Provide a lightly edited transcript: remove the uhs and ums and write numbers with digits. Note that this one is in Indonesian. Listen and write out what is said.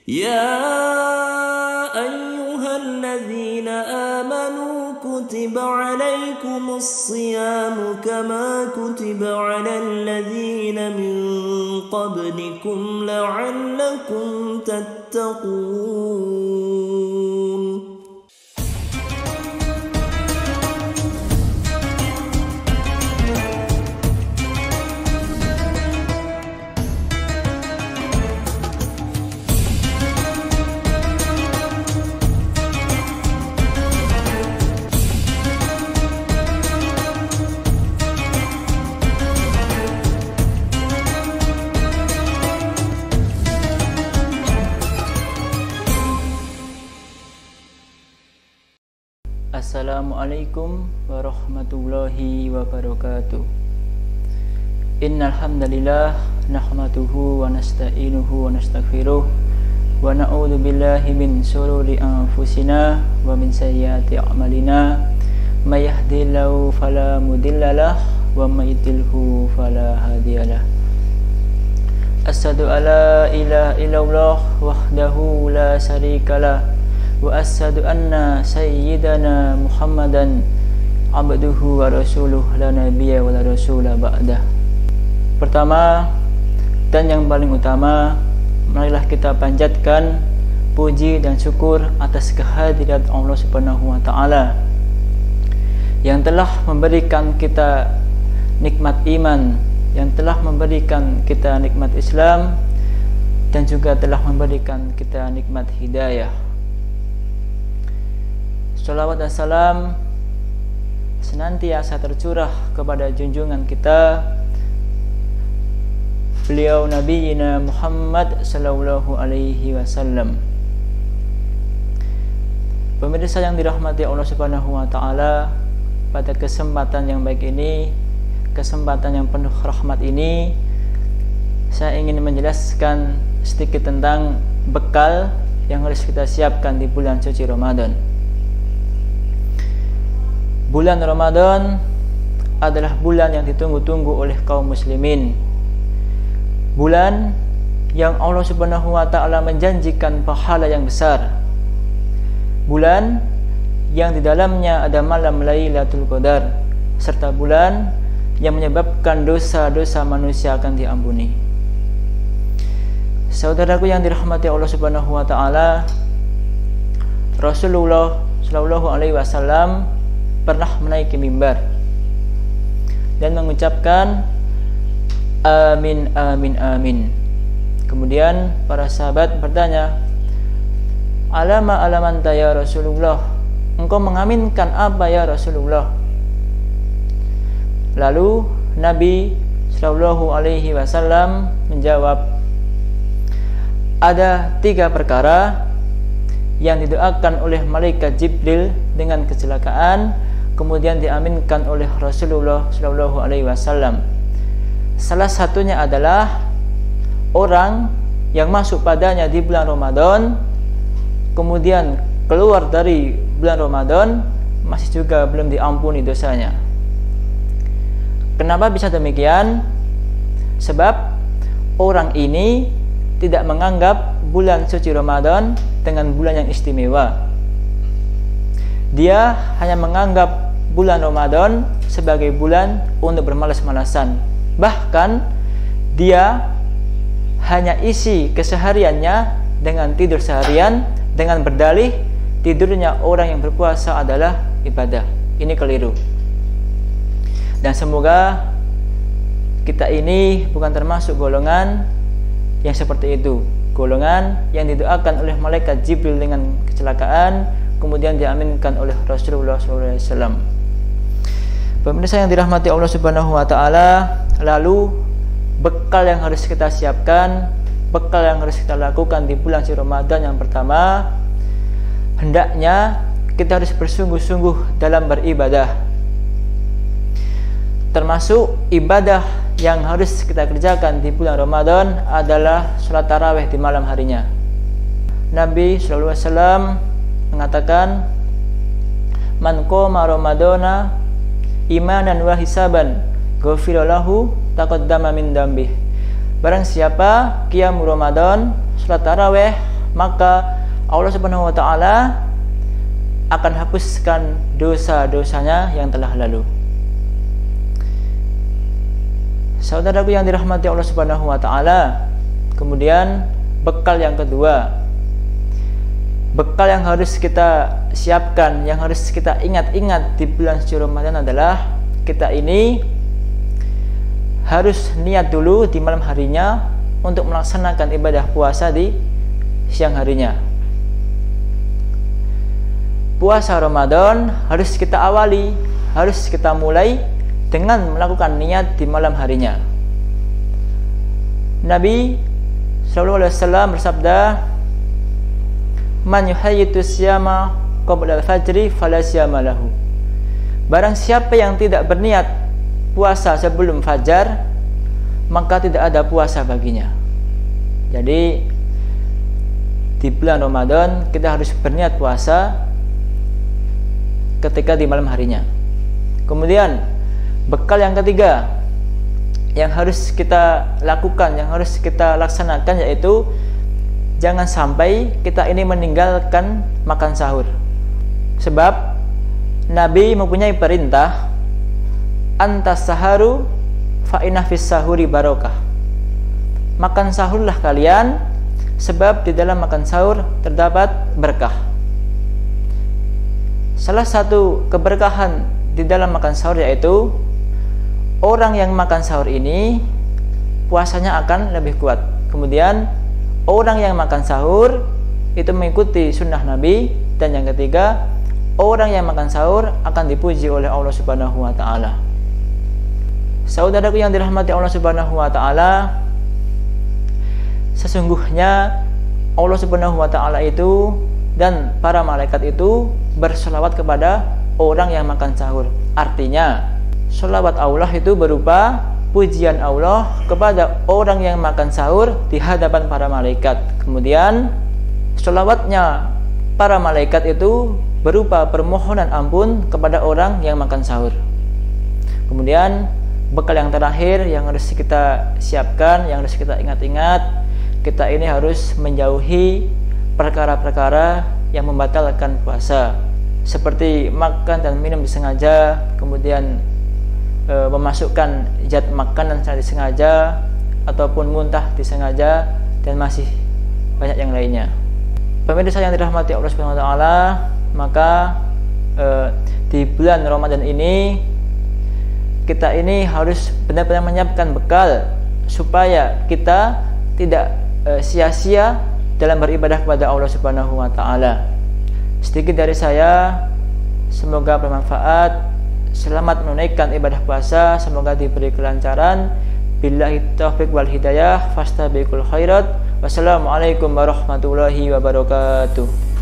يا أيها الذين آمنوا كتب عليكم الصيام كما كتب على الذين من قبلكم لعلكم تتقون. Assalamualaikum warahmatullahi wabarakatuh. Innal hamdalillah nahmaduhu wa nasta'inuhu wa nastaghfiruh wa na'udzu billahi min shururi anfusina wa min sayyiati a'malina may yahdihillahu fala mudhillalah wa may yudlilhu fala hadiyalah. Asyhadu alla ilaha illallah wahdahu la syarikalah wa asyhadu anna sayyidana Muhammadan abduhu wa rasuluh la nabiyya wa la rasula ba'dah. Pertama dan yang paling utama, marilah kita panjatkan puji dan syukur atas kehadirat Allah Subhanahu wa taala yang telah memberikan kita nikmat iman, yang telah memberikan kita nikmat Islam, dan juga telah memberikan kita nikmat hidayah. Salawat dan salam senantiasa tercurah kepada junjungan kita, beliau Nabiina Muhammad sallallahu alaihi wasallam. Pemirsa yang dirahmati Allah Subhanahu wa taala, pada kesempatan yang baik ini, kesempatan yang penuh rahmat ini, saya ingin menjelaskan sedikit tentang bekal yang harus kita siapkan di bulan suci Ramadan. Bulan Ramadan adalah bulan yang ditunggu-tunggu oleh kaum muslimin. Bulan yang Allah Subhanahu wa taala menjanjikan pahala yang besar. Bulan yang di dalamnya ada malam Lailatul Qadar, serta bulan yang menyebabkan dosa-dosa manusia akan diampuni. Saudaraku yang dirahmati Allah Subhanahu wa taala, Rasulullah sallallahu alaihi wasallam pernah menaiki mimbar dan mengucapkan amin amin amin. Kemudian para sahabat bertanya, alama alamanta ya Rasulullah, engkau mengaminkan apa ya Rasulullah? Lalu Nabi sallallahu alaihi wasallam menjawab, ada 3 perkara yang didoakan oleh malaikat Jibril dengan kecelakaan, kemudian diaminkan oleh Rasulullah sallallahu alaihi wasallam. Salah satunya adalah orang yang masuk padanya di bulan Ramadan, kemudian keluar dari bulan Ramadan masih juga belum diampuni dosanya. Kenapa bisa demikian? Sebab orang ini tidak menganggap bulan suci Ramadan dengan bulan yang istimewa. Dia hanya menganggap bulan Ramadan sebagai bulan untuk bermalas-malasan. Bahkan dia hanya isi kesehariannya dengan tidur seharian, dengan berdalih tidurnya orang yang berpuasa adalah ibadah. Ini keliru. Dan semoga kita ini bukan termasuk golongan yang seperti itu, golongan yang didoakan oleh malaikat Jibril dengan kecelakaan, kemudian diaminkan oleh Rasulullah SAW. Pemirsa yang dirahmati Allah Subhanahu wa taala, lalu bekal yang harus kita siapkan, bekal yang harus kita lakukan di bulan suci Ramadan yang pertama, hendaknya kita harus bersungguh-sungguh dalam beribadah. Termasuk ibadah yang harus kita kerjakan di bulan Ramadan adalah sholat tarawih di malam harinya. Nabi SAW mengatakan, man qoma ramadana imanan wa hisaban ghufira lahu taqaddama min dambih. Barang siapa qiyam Ramadan, salat tarawih maka Allah Subhanahu wa taala akan hapuskan dosa-dosanya yang telah lalu. Saudaraku yang dirahmati Allah Subhanahu wa taala, kemudian bekal yang kedua, bekal yang harus kita siapkan, yang harus kita ingat-ingat di bulan suci Ramadan adalah kita ini harus niat dulu di malam harinya untuk melaksanakan ibadah puasa di siang harinya. Puasa Ramadan harus kita awali, harus kita mulai dengan melakukan niat di malam harinya. Nabi SAW bersabda, "Man yuhayyitu siyama qabla al-fajri fala siyama lahu." Barang siapa yang tidak berniat puasa sebelum fajar, maka tidak ada puasa baginya. Jadi di bulan Ramadan kita harus berniat puasa ketika di malam harinya. Kemudian bekal yang ketiga yang harus kita lakukan, yang harus kita laksanakan, yaitu jangan sampai kita ini meninggalkan makan sahur. Sebab Nabi mempunyai perintah, antas saharu fa inna fis sahuri barokah. Makan sahurlah kalian, sebab di dalam makan sahur terdapat berkah. Salah satu keberkahan di dalam makan sahur yaitu orang yang makan sahur ini puasanya akan lebih kuat. Kemudian orang yang makan sahur itu mengikuti sunnah Nabi. Dan yang ketiga, orang yang makan sahur akan dipuji oleh Allah Subhanahu wa taala. Saudaraku yang dirahmati Allah Subhanahu wa taala, sesungguhnya Allah Subhanahu wa taala itu dan para malaikat itu berselawat kepada orang yang makan sahur. Artinya, selawat Allah itu berupa pujian Allah kepada orang yang makan sahur di hadapan para malaikat. Kemudian selawatnya para malaikat itu berupa permohonan ampun kepada orang yang makan sahur. Kemudian bekal yang terakhir yang harus kita siapkan, yang harus kita ingat-ingat, kita ini harus menjauhi perkara-perkara yang membatalkan puasa, seperti makan dan minum disengaja, kemudian memasukkan zat makanan secara disengaja, ataupun muntah disengaja, dan masih banyak yang lainnya. Pemirsa yang dirahmati Allah Subhanahu wa taala, maka di bulan Ramadan ini kita ini harus benar-benar menyiapkan bekal supaya kita tidak sia-sia dalam beribadah kepada Allah Subhanahu wa taala. Sedikit dari saya, semoga bermanfaat. Selamat menunaikan ibadah puasa, semoga diberi kelancaran. Billahi taufiq wal hidayah, fastabiqul khairat. Wassalamualaikum warahmatullahi wabarakatuh.